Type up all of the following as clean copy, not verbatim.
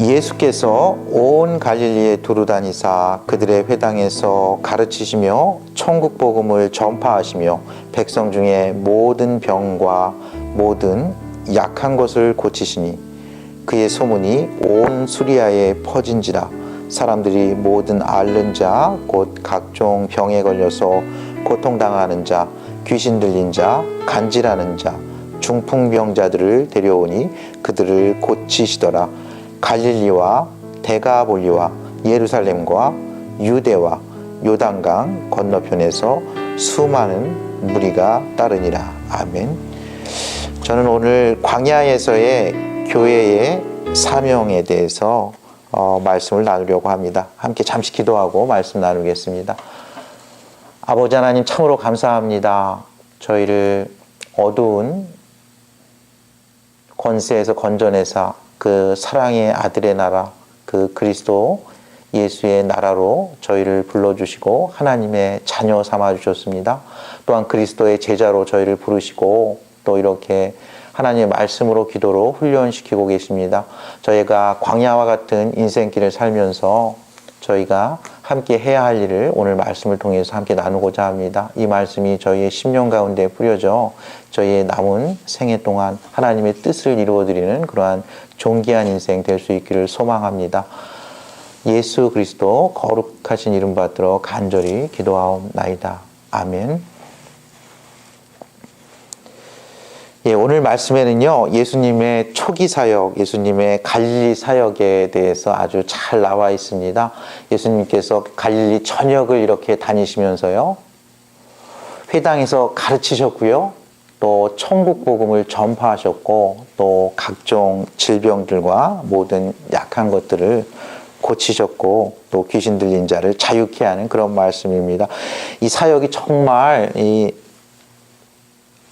예수께서 온 갈릴리에 두루 다니사 그들의 회당에서 가르치시며 천국 복음을 전파하시며 백성 중에 모든 병과 모든 약한 것을 고치시니 그의 소문이 온 수리아에 퍼진지라. 사람들이 모든 앓는 자 곧 각종 병에 걸려서 고통당하는 자, 귀신 들린 자, 간질하는 자, 중풍병자들을 데려오니 그들을 고치시더라. 갈릴리와 데가볼리와 예루살렘과 유대와 요단강 건너편에서 수많은 무리가 따르니라. 아멘. 저는 오늘 광야에서의 교회의 사명에 대해서 말씀을 나누려고 합니다. 함께 잠시 기도하고 말씀 나누겠습니다. 아버지 하나님, 참으로 감사합니다. 저희를 어두운 권세에서 건져내사 그 사랑의 아들의 나라, 그 그리스도 예수의 나라로 저희를 불러주시고 하나님의 자녀 삼아주셨습니다. 또한 그리스도의 제자로 저희를 부르시고 또 이렇게 하나님의 말씀으로 기도로 훈련시키고 계십니다. 저희가 광야와 같은 인생길을 살면서 저희가 함께 해야 할 일을 오늘 말씀을 통해서 함께 나누고자 합니다. 이 말씀이 저희의 심령 가운데 뿌려져 저희의 남은 생애 동안 하나님의 뜻을 이루어드리는 그러한 존귀한 인생 될 수 있기를 소망합니다. 예수 그리스도 거룩하신 이름 받들어 간절히 기도하옵나이다. 아멘. 오늘 말씀에는요, 예수님의 초기 사역, 예수님의 갈릴리 사역에 대해서 아주 잘 나와 있습니다. 예수님께서 갈릴리 전역을 이렇게 다니시면서요, 회당에서 가르치셨고요, 또 천국 복음을 전파하셨고, 또 각종 질병들과 모든 약한 것들을 고치셨고, 또 귀신 들린 자를 자유케 하는 그런 말씀입니다. 이 사역이 정말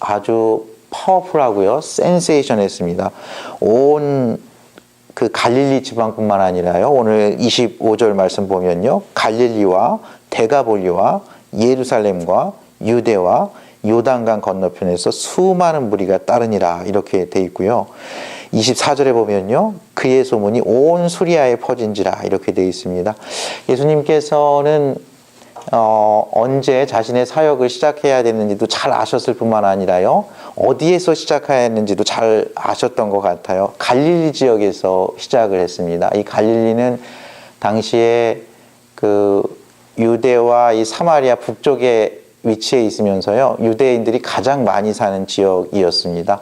아주 파워풀하고요, 센세이션했습니다. 온 그 갈릴리 지방뿐만 아니라요, 오늘 25절 말씀 보면요, 갈릴리와 데가볼리와 예루살렘과 유대와 요단강 건너편에서 수많은 무리가 따르니라 이렇게 돼 있고요. 24절에 보면요, 그의 소문이 온 수리아에 퍼진지라 이렇게 돼 있습니다. 예수님께서는 언제 자신의 사역을 시작해야 되는지도 잘 아셨을 뿐만 아니라요, 어디에서 시작해야 했는지도 잘 아셨던 것 같아요. 갈릴리 지역에서 시작을 했습니다. 이 갈릴리는 당시에 그 유대와 이 사마리아 북쪽에 위치해 있으면서요, 유대인들이 가장 많이 사는 지역이었습니다.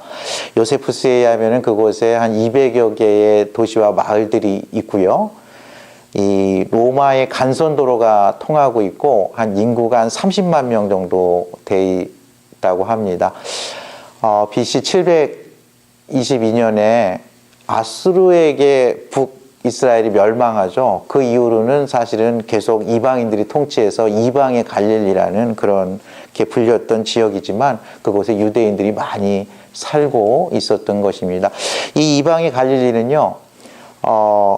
요세푸스에 의하면 그곳에 한 200여 개의 도시와 마을들이 있고요. 이 로마의 간선도로가 통하고 있고 한 인구가 한 30만 명 정도 돼 있다고 합니다. BC 722년에 아수르에게 북이스라엘이 멸망하죠. 그 이후로는 사실은 계속 이방인들이 통치해서 이방의 갈릴리라는 그런 게 불렸던 지역이지만 그곳에 유대인들이 많이 살고 있었던 것입니다. 이 이방의 갈릴리는요,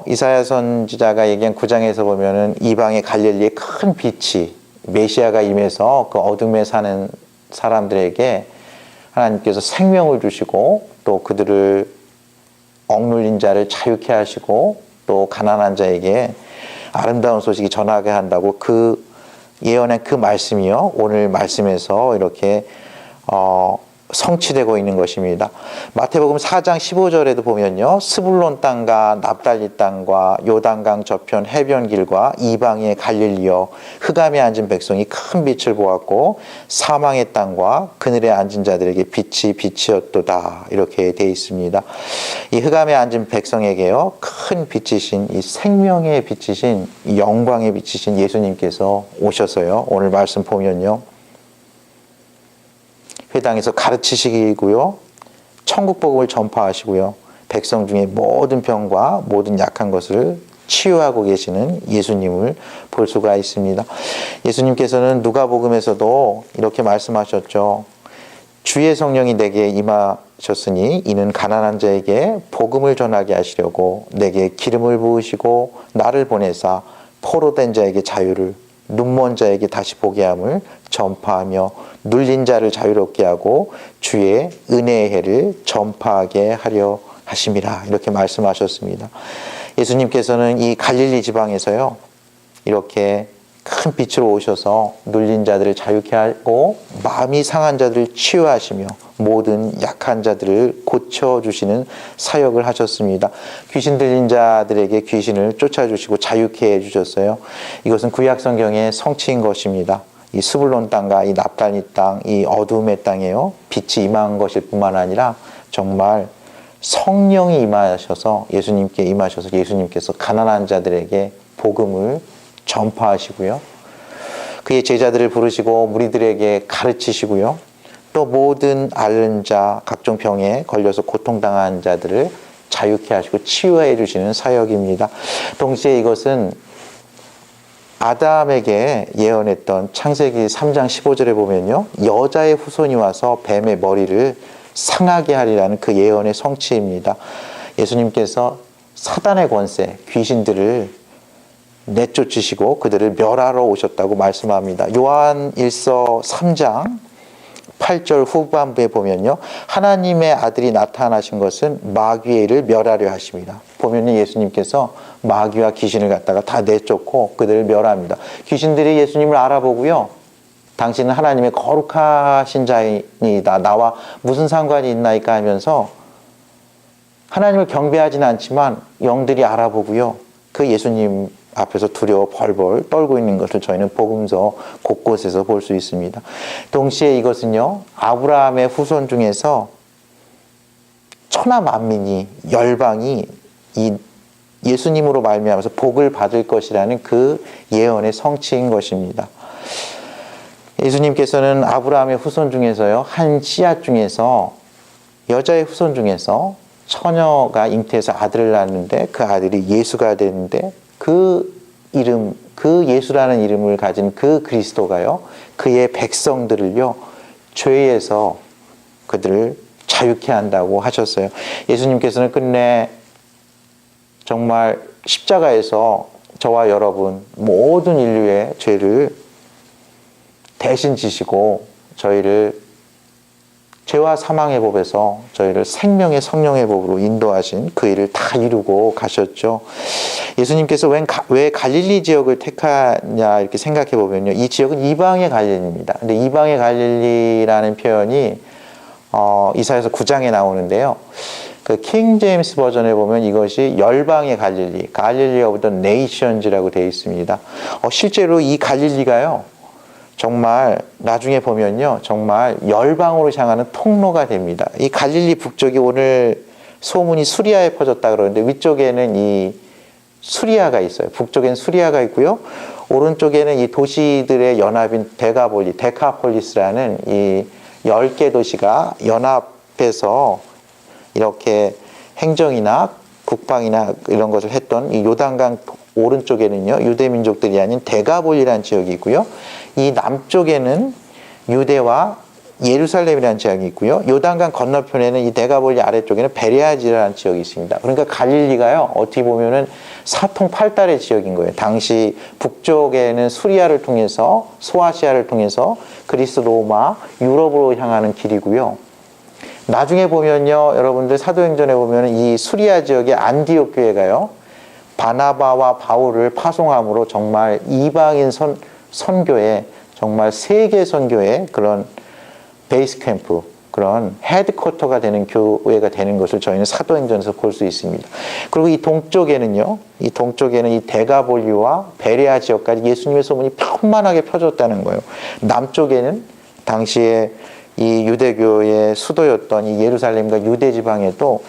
이사야 선지자가 얘기한 9장에서 보면은 이방의 갈릴리의 큰 빛이 메시아가 임해서 그 어둠에 사는 사람들에게 하나님께서 생명을 주시고 또 그들을 억눌린 자를 자유케 하시고 또 가난한 자에게 아름다운 소식이 전하게 한다고 그 예언한 그 말씀이요, 오늘 말씀에서 이렇게 성취되고 있는 것입니다. 마태복음 4장 15절에도 보면요, 스불론 땅과 납달리 땅과 요단강 저편 해변길과 이방의 갈릴리여 흑암에 앉은 백성이 큰 빛을 보았고 사망의 땅과 그늘에 앉은 자들에게 빛이 빛이었도다 이렇게 되어 있습니다. 이 흑암에 앉은 백성에게요, 큰 빛이신 이 생명의 빛이신 이 영광의 빛이신 예수님께서 오셔서요, 오늘 말씀 보면요, 회당에서 가르치시고요, 천국 복음을 전파하시고요, 백성 중에 모든 병과 모든 약한 것을 치유하고 계시는 예수님을 볼 수가 있습니다. 예수님께서는 누가복음에서도 이렇게 말씀하셨죠. 주의 성령이 내게 임하셨으니 이는 가난한 자에게 복음을 전하게 하시려고 내게 기름을 부으시고 나를 보내사 포로된 자에게 자유를, 눈먼 자에게 다시 보게 함을 전파하며 눌린 자를 자유롭게 하고 주의 은혜의 해를 전파하게 하려 하심이라 이렇게 말씀하셨습니다. 예수님께서는 이 갈릴리 지방에서요, 이렇게 큰 빛으로 오셔서 눌린 자들을 자유케 하고 마음이 상한 자들을 치유하시며 모든 약한 자들을 고쳐주시는 사역을 하셨습니다. 귀신 들린 자들에게 귀신을 쫓아주시고 자유케 해주셨어요. 이것은 구약 성경의 성취인 것입니다. 이 스불론 땅과 이 납달리 땅, 이 어둠의 땅에요, 빛이 임한 것일 뿐만 아니라 정말 성령이 임하셔서 예수님께 임하셔서 예수님께서 가난한 자들에게 복음을 전파하시고요, 그의 제자들을 부르시고 무리들에게 가르치시고요, 또 모든 앓는 자, 각종 병에 걸려서 고통당한 자들을 자유케 하시고 치유해 주시는 사역입니다. 동시에 이것은 아담에게 예언했던 창세기 3장 15절에 보면요, 여자의 후손이 와서 뱀의 머리를 상하게 하리라는 그 예언의 성취입니다. 예수님께서 사단의 권세, 귀신들을 내쫓으시고 그들을 멸하러 오셨다고 말씀합니다. 요한 1서 3장 8절 후반부에 보면요, 하나님의 아들이 나타나신 것은 마귀의 일을 멸하려 하십니다. 보면 예수님께서 마귀와 귀신을 갖다가 다 내쫓고 그들을 멸합니다. 귀신들이 예수님을 알아보고요, 당신은 하나님의 거룩하신 자이다, 나와 무슨 상관이 있나이까 하면서 하나님을 경배하지는 않지만 영들이 알아보고요, 그 예수님 앞에서 두려워 벌벌 떨고 있는 것을 저희는 복음서 곳곳에서 볼 수 있습니다. 동시에 이것은요, 아브라함의 후손 중에서 천하 만민이, 열방이 이 예수님으로 말미암아서 복을 받을 것이라는 그 예언의 성취인 것입니다. 예수님께서는 아브라함의 후손 중에서요, 한 씨앗 중에서, 여자의 후손 중에서 처녀가 잉태해서 아들을 낳았는데 그 아들이 예수가 되는데, 그 이름, 그 예수라는 이름을 가진 그 그리스도가요, 그의 백성들을요, 죄에서 그들을 자유케 한다고 하셨어요. 예수님께서는 끝내 정말 십자가에서 저와 여러분 모든 인류의 죄를 대신 지시고 저희를 죄와 사망의 법에서 저희를 생명의 성령의 법으로 인도하신 그 일을 다 이루고 가셨죠. 예수님께서 왜 갈릴리 지역을 택하냐 이렇게 생각해 보면요, 이 지역은 이방의 갈릴리입니다. 근데 이방의 갈릴리라는 표현이 이사야서 9장에 나오는데요, 그 킹 제임스 버전에 보면 이것이 열방의 갈릴리, 갈릴리 오브 더 네이션즈라고 되어 있습니다. 실제로 이 갈릴리가요, 정말 나중에 보면요, 정말 열방으로 향하는 통로가 됩니다. 이 갈릴리 북쪽이 오늘 소문이 수리아에 퍼졌다 그러는데, 위쪽에는 이 수리아가 있어요. 북쪽엔 수리아가 있고요, 오른쪽에는 이 도시들의 연합인 데카폴리스라는 이 10개 도시가 연합해서 이렇게 행정이나 국방이나 이런 것을 했던 이 요단강 오른쪽에는요, 유대 민족들이 아닌 데가볼리라는 지역이 있고요, 이 남쪽에는 유대와 예루살렘이라는 지역이 있고요, 요단강 건너편에는 이 데가볼리 아래쪽에는 베레아지라는 지역이 있습니다. 그러니까 갈릴리가요, 어떻게 보면은 사통팔달의 지역인 거예요. 당시 북쪽에는 수리아를 통해서, 소아시아를 통해서 그리스, 로마, 유럽으로 향하는 길이고요, 나중에 보면요, 여러분들 사도행전에 보면 이 수리아 지역의 안디옥 교회가요, 바나바와 바울을 파송함으로 정말 이방인 선교의, 정말 세계 선교의 그런 베이스 캠프, 그런 헤드쿼터가 되는 교회가 되는 것을 저희는 사도행전에서 볼 수 있습니다. 그리고 이 동쪽에는요, 이 데가볼리와 베레아 지역까지 예수님의 소문이 편만하게 펴졌다는 거예요. 남쪽에는 당시에 이 유대교의 수도였던 이 예루살렘과 유대 지방에도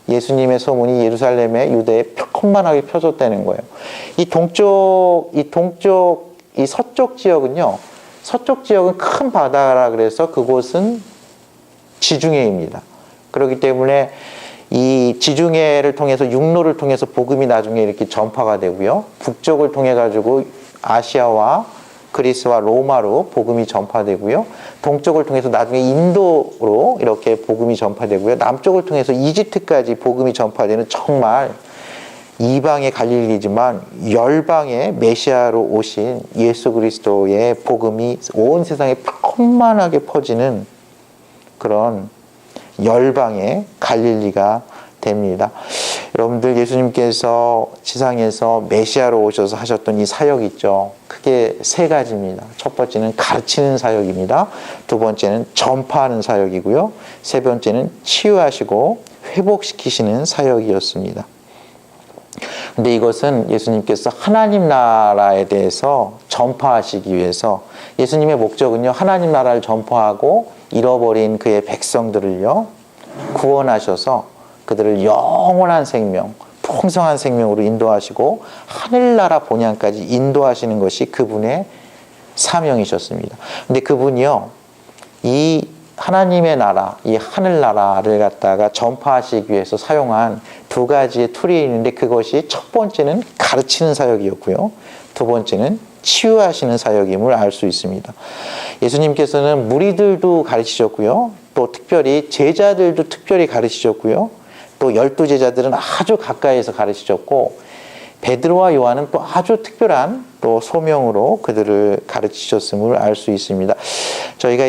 예수님의 소문이 예루살렘의 유대에 편만하게 펴졌다는 거예요. 이 서쪽 지역은요, 서쪽 지역은 큰 바다라 그래서 그곳은 지중해입니다. 그렇기 때문에 이 지중해를 통해서, 육로를 통해서 복음이 나중에 이렇게 전파가 되고요, 북쪽을 통해 가지고 아시아와 그리스와 로마로 복음이 전파되고요, 동쪽을 통해서 나중에 인도로 이렇게 복음이 전파되고요, 남쪽을 통해서 이집트까지 복음이 전파되는 정말 이방의 갈릴리지만 열방의 메시아로 오신 예수 그리스도의 복음이 온 세상에 편만하게 퍼지는 그런 열방의 갈릴리가 됩니다. 여러분들 예수님께서 지상에서 메시아로 오셔서 하셨던 이 사역 있죠. 크게 세 가지입니다. 첫 번째는 가르치는 사역입니다. 두 번째는 전파하는 사역이고요. 세 번째는 치유하시고 회복시키시는 사역이었습니다. 근데 이것은 예수님께서 하나님 나라에 대해서 전파하시기 위해서 예수님의 목적은요, 하나님 나라를 전파하고 잃어버린 그의 백성들을요, 구원하셔서 그들을 영원한 생명, 풍성한 생명으로 인도하시고 하늘나라 본향까지 인도하시는 것이 그분의 사명이셨습니다. 근데 그분이요, 이 하나님의 나라, 이 하늘나라를 갖다가 전파하시기 위해서 사용한 두 가지의 툴이 있는데 그것이 첫 번째는 가르치는 사역이었고요. 두 번째는 치유하시는 사역임을 알 수 있습니다. 예수님께서는 무리들도 가르치셨고요. 또 특별히 제자들도 특별히 가르치셨고요. 또 12제자들은 아주 가까이에서 가르치셨고 베드로와 요한은 또 아주 특별한 또 소명으로 그들을 가르치셨음을 알 수 있습니다. 저희가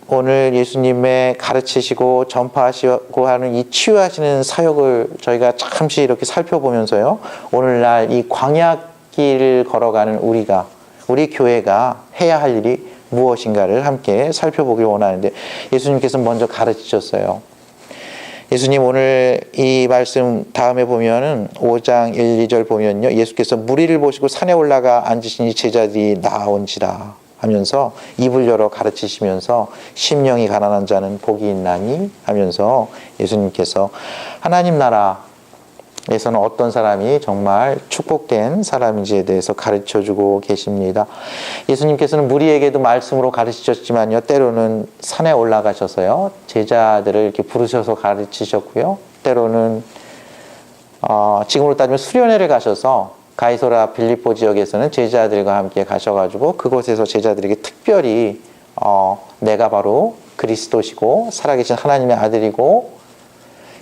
오늘 예수님의 가르치시고 전파하시고 하는 이 치유하시는 사역을 저희가 잠시 이렇게 살펴보면서요. 오늘날 이 광야길을 걸어가는 우리 교회가 해야 할 일이 무엇인가를 함께 살펴보길 원하는데 예수님께서 먼저 가르치셨어요. 예수님 오늘 이 말씀 다음에 보면은 5장 1, 2절 보면요. 예수께서 무리를 보시고 산에 올라가 앉으시니 제자들이 나온지라 하면서 입을 열어 가르치시면서 심령이 가난한 자는 복이 있나니 하면서 예수님께서 하나님 나라에서는 어떤 사람이 정말 축복된 사람인지에 대해서 가르쳐주고 계십니다. 예수님께서는 무리에게도 말씀으로 가르치셨지만요. 때로는 산에 올라가셔서요. 제자들을 이렇게 부르셔서 가르치셨고요. 때로는 지금으로 따지면 수련회를 가셔서 가이소라 빌립보 지역에서는 제자들과 함께 가셔가지고 그곳에서 제자들에게 특별히 내가 바로 그리스도시고 살아계신 하나님의 아들이고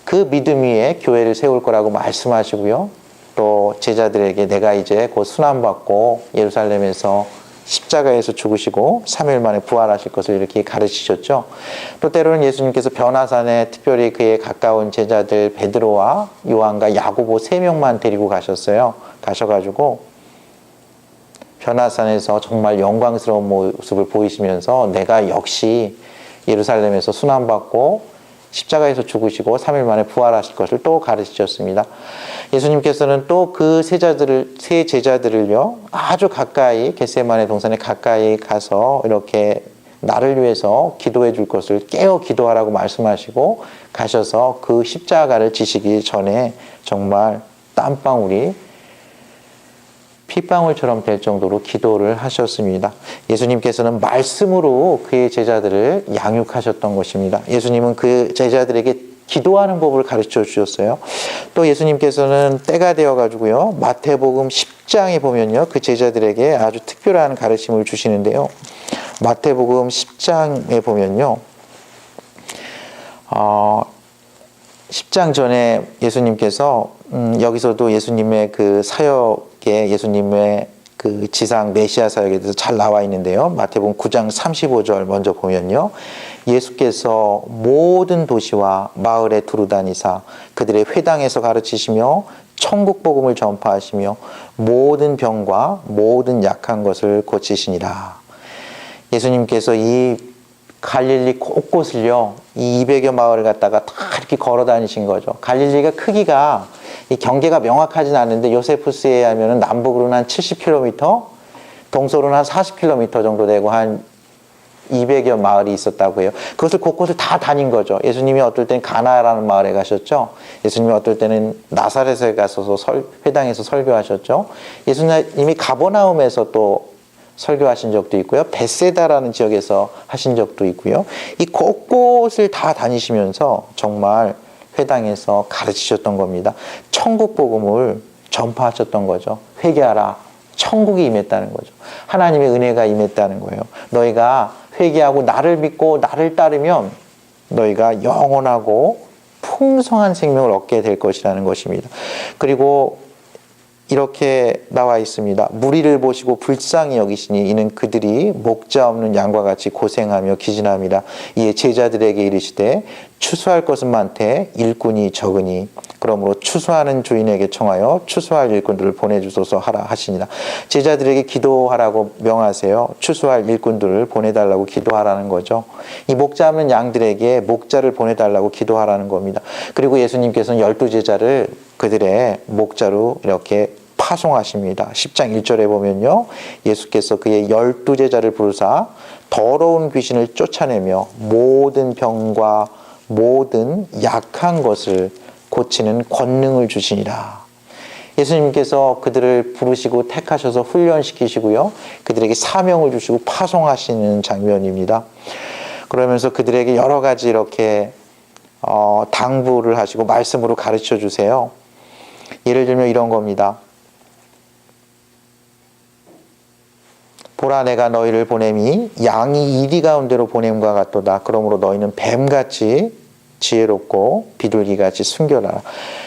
그 믿음 위에 교회를 세울 거라고 말씀하시고요. 또 제자들에게 내가 이제 곧 순환받고 예루살렘에서 십자가에서 죽으시고 3일 만에 부활하실 것을 이렇게 가르치셨죠. 또 때로는 예수님께서 변화산에 특별히 그에 가까운 제자들 베드로와 요한과 야고보 3명만 데리고 가셔가지고 변화산에서 정말 영광스러운 모습을 보이시면서 내가 역시 예루살렘에서 순환받고 십자가에서 죽으시고 3일 만에 부활하실 것을 또 가르치셨습니다. 예수님께서는 또 그 세 제자들을요, 아주 가까이, 겟세마네 동산에 가까이 가서 이렇게 나를 위해서 기도해 줄 것을 깨어 기도하라고 말씀하시고 가셔서 그 십자가를 지시기 전에 정말 땀방울이 핏방울처럼 될 정도로 기도를 하셨습니다. 예수님께서는 말씀으로 그의 제자들을 양육하셨던 것입니다. 예수님은 그 제자들에게 기도하는 법을 가르쳐 주셨어요. 또 예수님께서는 때가 되어가지고요. 마태복음 10장에 보면요. 그 제자들에게 아주 특별한 가르침을 주시는데요. 마태복음 10장에 보면요. 10장 전에 예수님께서 여기서도 예수님의 그 사역에 예수님의 그 지상 메시아 사역에 대해서 잘 나와 있는데요. 마태복음 9장 35절 먼저 보면요. 예수께서 모든 도시와 마을에 두루다니사 그들의 회당에서 가르치시며 천국 복음을 전파하시며 모든 병과 모든 약한 것을 고치시니라. 예수님께서 이 갈릴리 곳곳을요, 이 200여 마을을 갖다가 다 이렇게 걸어 다니신 거죠. 갈릴리가 크기가 이 경계가 명확하진 않은데 요세푸스에 의하면 남북으로는 한 70km, 동서로는 한 40km 정도 되고 한 200여 마을이 있었다고 해요. 그것을 곳곳을 다 다닌 거죠. 예수님이 어떨 때는 가나라는 마을에 가셨죠. 예수님이 어떨 때는 나사렛에 가서 회당에서 설교하셨죠. 예수님이 가버나움에서 또 설교하신 적도 있고요. 벳세다라는 지역에서 하신 적도 있고요. 이 곳곳을 다 다니시면서 정말 회당에서 가르치셨던 겁니다. 천국 복음을 전파하셨던 거죠. 회개하라. 천국이 임했다는 거죠. 하나님의 은혜가 임했다는 거예요. 너희가 회개하고 나를 믿고 나를 따르면 너희가 영원하고 풍성한 생명을 얻게 될 것이라는 것입니다. 그리고 이렇게 나와 있습니다. 무리를 보시고 불쌍히 여기시니 이는 그들이 목자 없는 양과 같이 고생하며 기진함이라. 이에 제자들에게 이르시되 추수할 것은 많되 일꾼이 적으니 그러므로 추수하는 주인에게 청하여 추수할 일꾼들을 보내주소서 하라 하시니라. 제자들에게 기도하라고 명하세요. 추수할 일꾼들을 보내달라고 기도하라는 거죠. 이 목자 없는 양들에게 목자를 보내달라고 기도하라는 겁니다. 그리고 예수님께서는 12제자를 그들의 목자로 이렇게 파송하십니다. 10장 1절에 보면요, 예수께서 그의 12제자를 부르사 더러운 귀신을 쫓아내며 모든 병과 모든 약한 것을 고치는 권능을 주시니라. 예수님께서 그들을 부르시고 택하셔서 훈련시키시고요, 그들에게 사명을 주시고 파송하시는 장면입니다. 그러면서 그들에게 여러 가지 이렇게 당부를 하시고 말씀으로 가르쳐 주세요. 예를 들면 이런 겁니다. 보라, 내가 너희를 보냄이 양이 이리 가운데로 보냄과 같도다. 그러므로 너희는 뱀같이 지혜롭고 비둘기같이 순결하라.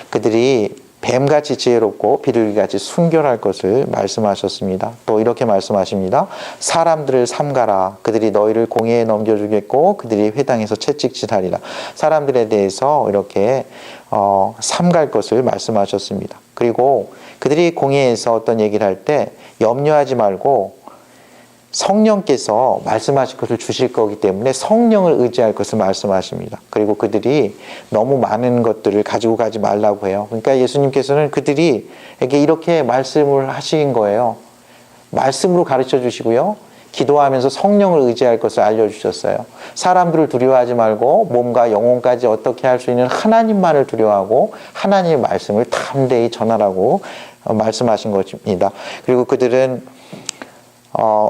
그들이 뱀같이 지혜롭고 비둘기같이 순결할 것을 말씀하셨습니다. 또 이렇게 말씀하십니다. 사람들을 삼가라. 그들이 너희를 공회에 넘겨주겠고 그들이 회당에서 채찍질하리라. 사람들에 대해서 이렇게 삼갈 것을 말씀하셨습니다. 그리고 그들이 공회에서 어떤 얘기를 할 때 염려하지 말고 성령께서 말씀하실 것을 주실 거기 때문에 성령을 의지할 것을 말씀하십니다. 그리고 그들이 너무 많은 것들을 가지고 가지 말라고 해요. 그러니까 예수님께서는 그들이에게 이렇게 말씀을 하신 거예요. 말씀으로 가르쳐 주시고요, 기도하면서 성령을 의지할 것을 알려주셨어요. 사람들을 두려워하지 말고 몸과 영혼까지 어떻게 할 수 있는 하나님만을 두려워하고 하나님의 말씀을 담대히 전하라고 말씀하신 것입니다. 그리고 그들은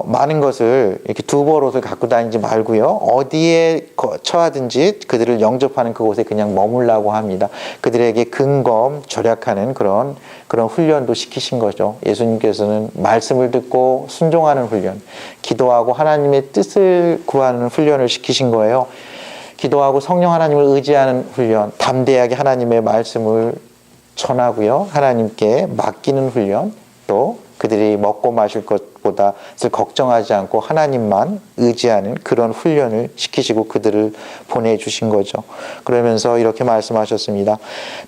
많은 것을 이렇게 두 벌옷을 갖고 다니지 말고요, 어디에 처하든지 그들을 영접하는 그곳에 그냥 머물라고 합니다. 그들에게 근검 절약하는 그런 훈련도 시키신 거죠. 예수님께서는 말씀을 듣고 순종하는 훈련, 기도하고 하나님의 뜻을 구하는 훈련을 시키신 거예요. 기도하고 성령 하나님을 의지하는 훈련, 담대하게 하나님의 말씀을 전하고요, 하나님께 맡기는 훈련, 또 그들이 먹고 마실 것보다를 걱정하지 않고 하나님만 의지하는 그런 훈련을 시키시고 그들을 보내주신 거죠. 그러면서 이렇게 말씀하셨습니다.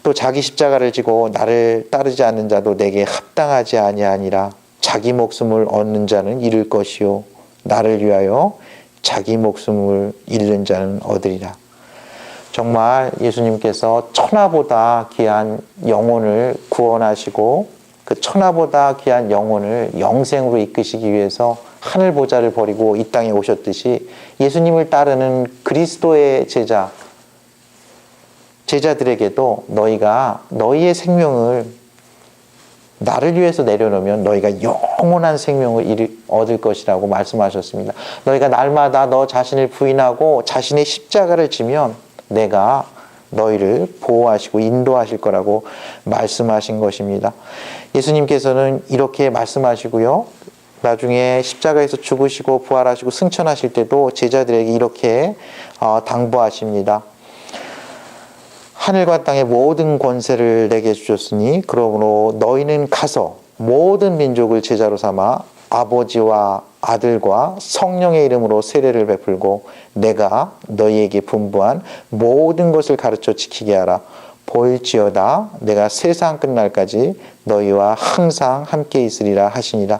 또 자기 십자가를 지고 나를 따르지 않는 자도 내게 합당하지 아니하니라. 자기 목숨을 얻는 자는 잃을 것이요 나를 위하여 자기 목숨을 잃는 자는 얻으리라. 정말 예수님께서 천하보다 귀한 영혼을 구원하시고 그 천하보다 귀한 영혼을 영생으로 이끄시기 위해서 하늘 보좌를 버리고 이 땅에 오셨듯이 예수님을 따르는 그리스도의 제자들에게도 너희가 너희의 생명을 나를 위해서 내려놓으면 너희가 영원한 생명을 얻을 것이라고 말씀하셨습니다. 너희가 날마다 너 자신을 부인하고 자신의 십자가를 지면 내가 너희를 보호하시고 인도하실 거라고 말씀하신 것입니다. 예수님께서는 이렇게 말씀하시고요, 나중에 십자가에서 죽으시고 부활하시고 승천하실 때도 제자들에게 이렇게 당부하십니다. 하늘과 땅의 모든 권세를 내게 주셨으니 그러므로 너희는 가서 모든 민족을 제자로 삼아 아버지와 아들과 성령의 이름으로 세례를 베풀고 내가 너희에게 분부한 모든 것을 가르쳐 지키게 하라. 볼지어다 내가 세상 끝날까지 너희와 항상 함께 있으리라 하시니라.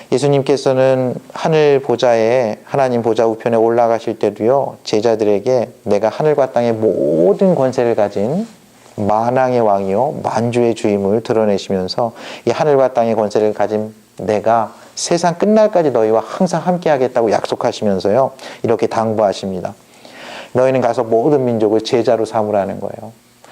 예수님께서는 하늘 보좌에 하나님 보좌 우편에 올라가실 때도요, 제자들에게 내가 하늘과 땅의 모든 권세를 가진 만왕의 왕이요 만주의 주임을 드러내시면서 이 하늘과 땅의 권세를 가진 내가 세상 끝날까지 너희와 항상 함께 하겠다고 약속하시면서요, 이렇게 당부하십니다. 너희는 가서 모든 민족을 제자로 삼으라는 거예요.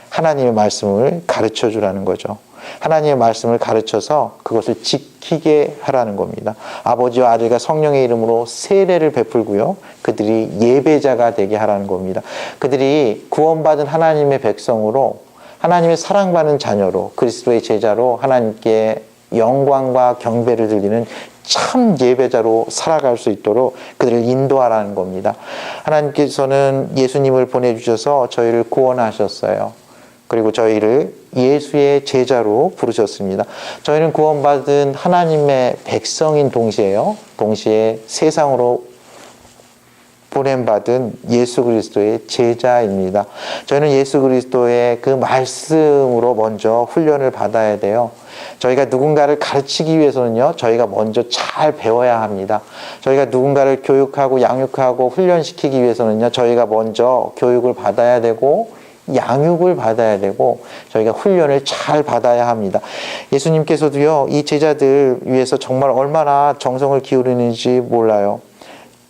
하나님의 말씀을 가르쳐 주라는 거죠. 하나님의 말씀을 가르쳐서 그것을 지키게 하라는 겁니다. 아버지와 아들과 성령의 이름으로 세례를 베풀고요, 그들이 예배자가 되게 하라는 겁니다. 그들이 구원받은 하나님의 백성으로, 하나님의 사랑받는 자녀로, 그리스도의 제자로 하나님께 영광과 경배를 드리는 참 예배자로 살아갈 수 있도록 그들을 인도하라는 겁니다. 하나님께서는 예수님을 보내주셔서 저희를 구원하셨어요. 그리고 저희를 예수의 제자로 부르셨습니다. 저희는 구원받은 하나님의 백성인 동시에 세상으로 보냄받은 예수 그리스도의 제자입니다. 저희는 예수 그리스도의 그 말씀으로 먼저 훈련을 받아야 돼요. 저희가 누군가를 가르치기 위해서는요, 저희가 먼저 잘 배워야 합니다. 저희가 누군가를 교육하고 양육하고 훈련시키기 위해서는요, 저희가 먼저 교육을 받아야 되고 양육을 받아야 되고 저희가 훈련을 잘 받아야 합니다. 예수님께서도요, 이 제자들 위해서 정말 얼마나 정성을 기울이는지 몰라요.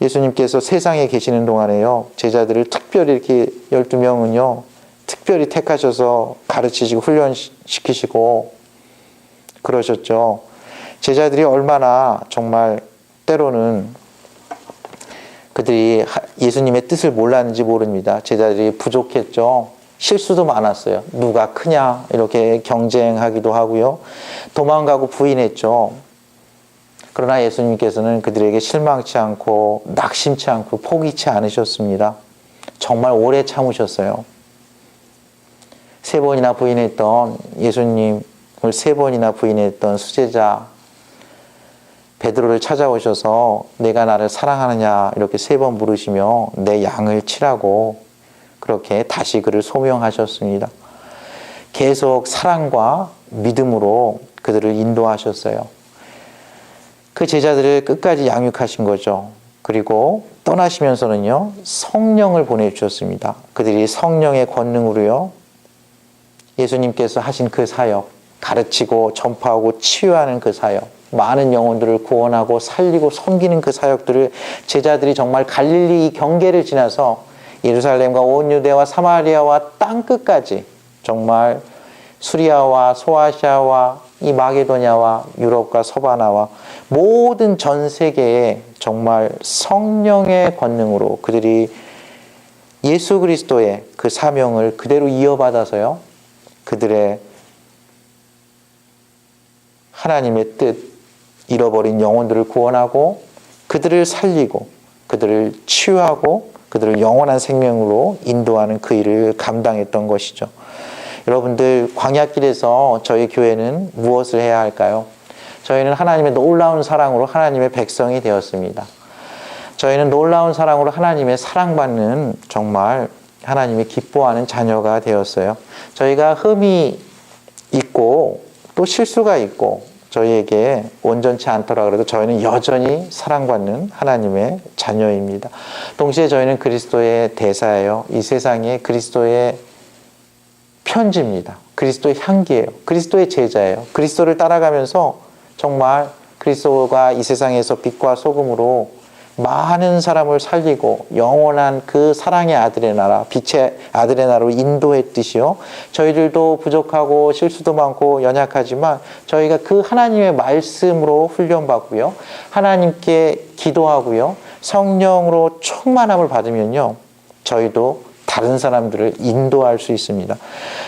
예수님께서 세상에 계시는 동안에요, 제자들을 특별히 이렇게 12명은요, 특별히 택하셔서 가르치시고 훈련시키시고 그러셨죠. 제자들이 얼마나 정말 때로는 그들이 예수님의 뜻을 몰랐는지 모릅니다. 제자들이 부족했죠. 실수도 많았어요. 누가 크냐 이렇게 경쟁하기도 하고요. 도망가고 부인했죠. 그러나 예수님께서는 그들에게 실망치 않고 낙심치 않고 포기치 않으셨습니다. 정말 오래 참으셨어요. 3번이나 부인했던 예수님을 3번이나 부인했던 수제자 베드로를 찾아오셔서 내가 나를 사랑하느냐 이렇게 3번 물으시며 내 양을 치라고 그렇게 다시 그를 소명하셨습니다. 계속 사랑과 믿음으로 그들을 인도하셨어요. 그 제자들을 끝까지 양육하신 거죠. 그리고 떠나시면서는요, 성령을 보내주셨습니다. 그들이 성령의 권능으로요, 예수님께서 하신 그 사역, 가르치고 전파하고 치유하는 그 사역, 많은 영혼들을 구원하고 살리고 섬기는 그 사역들을 제자들이 정말 갈릴리 경계를 지나서 예루살렘과 온 유대와 사마리아와 땅끝까지 정말 수리아와 소아시아와 이 마게도냐와 유럽과 서바나와 모든 전 세계에 정말 성령의 권능으로 그들이 예수 그리스도의 그 사명을 그대로 이어받아서요, 그들의 하나님의 뜻, 잃어버린 영혼들을 구원하고 그들을 살리고 그들을 치유하고 그들을 영원한 생명으로 인도하는 그 일을 감당했던 것이죠. 여러분들, 광야길에서 저희 교회는 무엇을 해야 할까요? 저희는 하나님의 놀라운 사랑으로 하나님의 백성이 되었습니다. 저희는 놀라운 사랑으로 하나님의 사랑받는 정말 하나님이 기뻐하는 자녀가 되었어요. 저희가 흠이 있고 또 실수가 있고 저희에게 온전치 않더라 그래도 저희는 여전히 사랑받는 하나님의 자녀입니다. 동시에 저희는 그리스도의 대사예요. 이 세상에 그리스도의 편지입니다. 그리스도의 향기예요. 그리스도의 제자예요. 그리스도를 따라가면서 정말 그리스도가 이 세상에서 빛과 소금으로 많은 사람을 살리고 영원한 그 사랑의 아들의 나라, 빛의 아들의 나라로 인도했듯이요, 저희들도 부족하고 실수도 많고 연약하지만 저희가 그 하나님의 말씀으로 훈련받고요, 하나님께 기도하고요, 성령으로 충만함을 받으면요, 저희도 다른 사람들을 인도할 수 있습니다.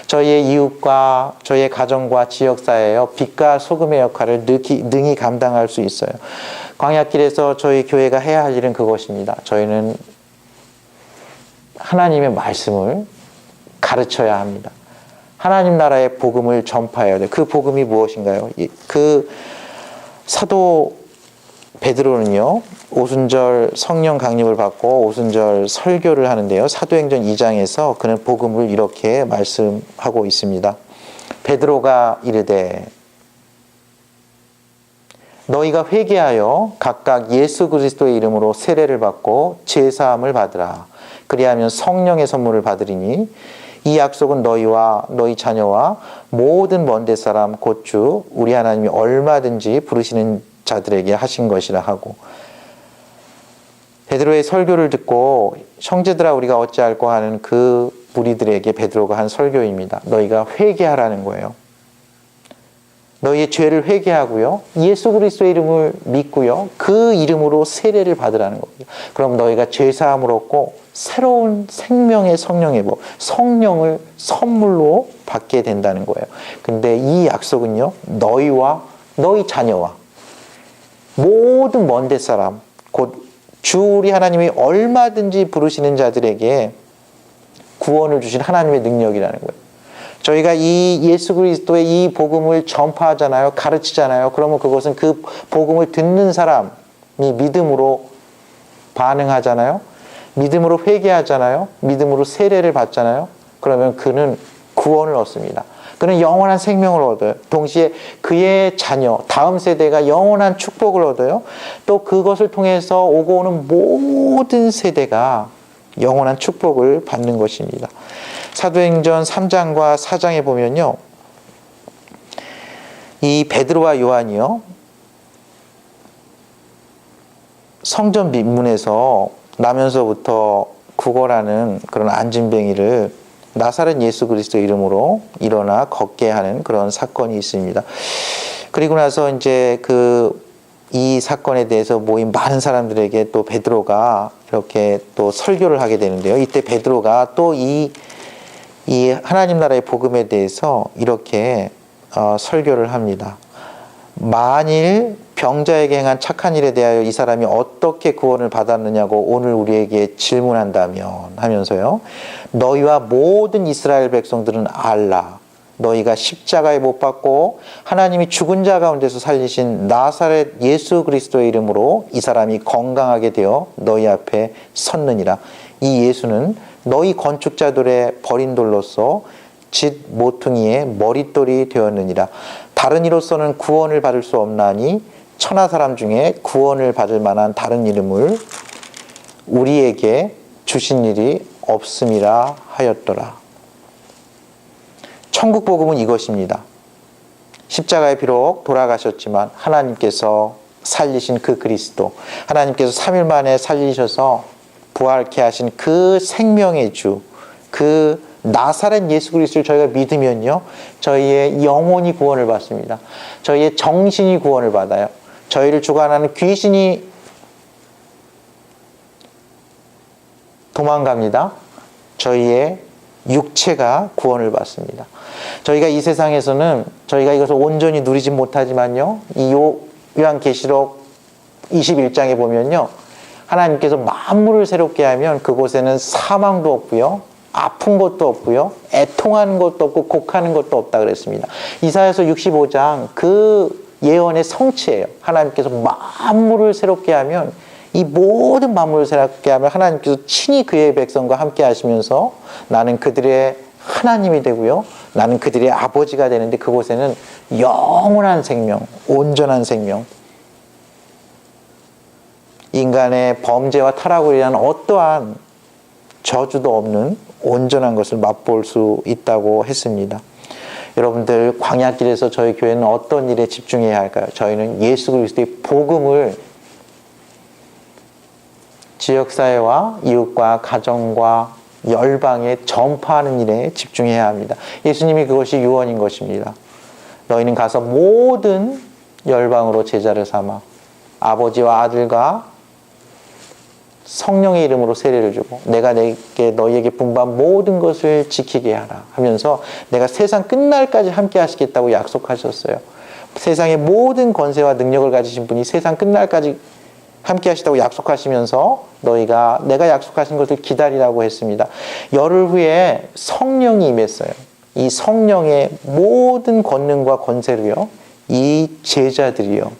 저희의 이웃과 저희의 가정과 지역사회에요, 빛과 소금의 역할을 능히 감당할 수 있어요. 광야길에서 저희 교회가 해야 할 일은 그것입니다. 저희는 하나님의 말씀을 가르쳐야 합니다. 하나님 나라의 복음을 전파해야 돼요. 그 복음이 무엇인가요? 그 사도 베드로는요, 오순절 성령 강림을 받고 오순절 설교를 하는데요, 사도행전 2장에서 그는 복음을 이렇게 말씀하고 있습니다. 베드로가 이르되 너희가 회개하여 각각 예수 그리스도의 이름으로 세례를 받고 제사함을 받으라. 그리하면 성령의 선물을 받으리니 이 약속은 너희와 너희 자녀와 모든 먼데 사람 곧 주 우리 하나님이 얼마든지 부르시는 자들에게 하신 것이라 하고, 베드로의 설교를 듣고 형제들아 우리가 어찌할꼬 하는 그 무리들에게 베드로가 한 설교입니다. 너희가 회개하라는 거예요. 너희의 죄를 회개하고요, 예수 그리스도의 이름을 믿고요, 그 이름으로 세례를 받으라는 겁니다. 그럼 너희가 죄사함을 얻고 새로운 생명의 성령의 복, 성령을 선물로 받게 된다는 거예요. 근데 이 약속은요, 너희와 너희 자녀와 모든 먼데 사람 곧 주 우리 하나님이 얼마든지 부르시는 자들에게 구원을 주신 하나님의 능력이라는 거예요. 저희가 이 예수 그리스도의 이 복음을 전파하잖아요. 가르치잖아요. 그러면 그것은 그 복음을 듣는 사람이 믿음으로 반응하잖아요. 믿음으로 회개하잖아요. 믿음으로 세례를 받잖아요. 그러면 그는 구원을 얻습니다. 그는 영원한 생명을 얻어요. 동시에 그의 자녀, 다음 세대가 영원한 축복을 얻어요. 또 그것을 통해서 오고 오는 모든 세대가 영원한 축복을 받는 것입니다. 사도행전 3장과 4장에 보면요, 이 베드로와 요한이요, 성전 밑문에서 나면서부터 구걸하는 그런 안진뱅이를 나사렛 예수 그리스도 이름으로 일어나 걷게 하는 그런 사건이 있습니다. 그리고 나서 이제 이 사건에 대해서 모인 많은 사람들에게 또 베드로가 이렇게 또 설교를 하게 되는데요. 이때 베드로가 또 이 하나님 나라의 복음에 대해서 이렇게 설교를 합니다. 만일 병자에게 행한 착한 일에 대하여 이 사람이 어떻게 구원을 받았느냐고 오늘 우리에게 질문한다면 하면서요, 너희와 모든 이스라엘 백성들은 알라. 너희가 십자가에 못 박고 하나님이 죽은 자 가운데서 살리신 나사렛 예수 그리스도의 이름으로 이 사람이 건강하게 되어 너희 앞에 섰느니라. 이 예수는 너희 건축자들의 버린 돌로서 짓 모퉁이의 머릿돌이 되었느니라. 다른 이로서는 구원을 받을 수 없나니 천하 사람 중에 구원을 받을 만한 다른 이름을 우리에게 주신 일이 없음이라 하였더라. 천국 복음은 이것입니다. 십자가에 비록 돌아가셨지만 하나님께서 살리신 그 그리스도, 하나님께서 3일 만에 살리셔서 부활케 하신 그 생명의 주, 그 나사렛 예수 그리스도를 저희가 믿으면요, 저희의 영혼이 구원을 받습니다. 저희의 정신이 구원을 받아요. 저희를 주관하는 귀신이 도망갑니다. 저희의 육체가 구원을 받습니다. 저희가 이 세상에서는 저희가 이것을 온전히 누리지 못하지만요, 이 요한계시록 21장에 보면요, 하나님께서 만물을 새롭게 하면 그곳에는 사망도 없고요, 아픈 것도 없고요, 애통하는 것도 없고 곡하는 것도 없다 그랬습니다. 이사야서 65장 그 예언의 성취예요. 하나님께서 만물을 새롭게 하면, 이 모든 만물을 새롭게 하면 하나님께서 친히 그의 백성과 함께 하시면서 나는 그들의 하나님이 되고요, 나는 그들의 아버지가 되는데 그곳에는 영원한 생명, 온전한 생명, 인간의 범죄와 타락으로 인한 어떠한 저주도 없는 온전한 것을 맛볼 수 있다고 했습니다. 여러분들, 광야길에서 저희 교회는 어떤 일에 집중해야 할까요? 저희는 예수 그리스도의 복음을 지역사회와 이웃과 가정과 열방에 전파하는 일에 집중해야 합니다. 예수님이 그것이 유언인 것입니다. 너희는 가서 모든 열방으로 제자를 삼아 아버지와 아들과 성령의 이름으로 세례를 주고 내가 너희에게 분부한 모든 것을 지키게 하라 하면서 내가 세상 끝날까지 함께 하시겠다고 약속하셨어요. 세상의 모든 권세와 능력을 가지신 분이 세상 끝날까지 함께 하시다고 약속하시면서 너희가 내가 약속하신 것을 기다리라고 했습니다. 열흘 후에 성령이 임했어요. 이 성령의 모든 권능과 권세로요, 이 제자들이요,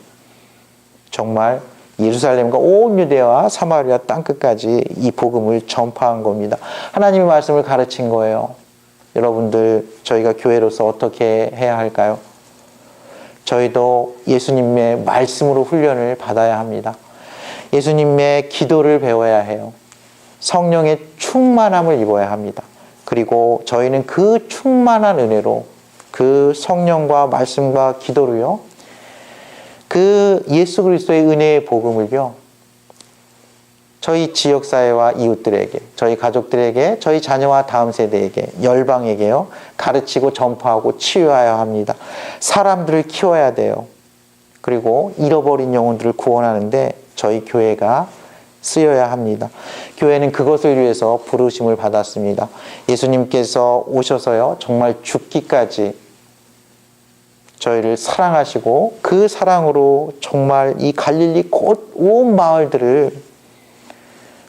정말 예루살렘과 온 유대와 사마리아 땅끝까지 이 복음을 전파한 겁니다. 하나님의 말씀을 가르친 거예요. 여러분들, 저희가 교회로서 어떻게 해야 할까요? 저희도 예수님의 말씀으로 훈련을 받아야 합니다. 예수님의 기도를 배워야 해요. 성령의 충만함을 입어야 합니다. 그리고 저희는 그 충만한 은혜로 그 성령과 말씀과 기도로요, 그 예수 그리스도의 은혜의 복음을요, 저희 지역사회와 이웃들에게, 저희 가족들에게, 저희 자녀와 다음 세대에게, 열방에게요, 가르치고 전파하고 치유해야 합니다. 사람들을 키워야 돼요. 그리고 잃어버린 영혼들을 구원하는데 저희 교회가 쓰여야 합니다. 교회는 그것을 위해서 부르심을 받았습니다. 예수님께서 오셔서요, 정말 죽기까지 저희를 사랑하시고 그 사랑으로 정말 이 갈릴리 곳 온 마을들을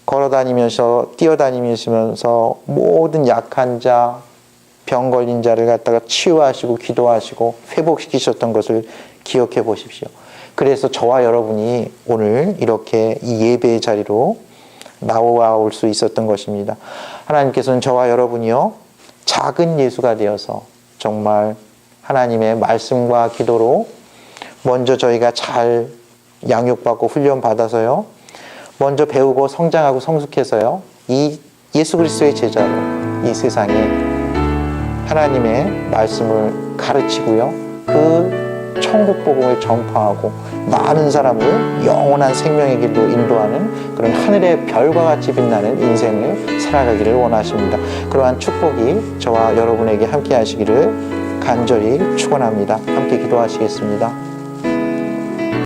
걸어다니면서 뛰어다니면서 모든 약한 자, 병 걸린 자를 갖다가 치유하시고 기도하시고 회복시키셨던 것을 기억해 보십시오. 그래서 저와 여러분이 오늘 이렇게 이 예배의 자리로 나올 수 있었던 것입니다. 하나님께서는 저와 여러분이요, 작은 예수가 되어서 정말 하나님의 말씀과 기도로 먼저 저희가 잘 양육받고 훈련받아서요, 먼저 배우고 성장하고 성숙해서요, 이 예수 그리스도의 제자로 이 세상에 하나님의 말씀을 가르치고요, 그 천국 복음을 전파하고 많은 사람을 영원한 생명의 길로 인도하는 그런 하늘의 별과 같이 빛나는 인생을 살아가기를 원하십니다. 그러한 축복이 저와 여러분에게 함께 하시기를 간절히 축원합니다. 함께 기도하시겠습니다.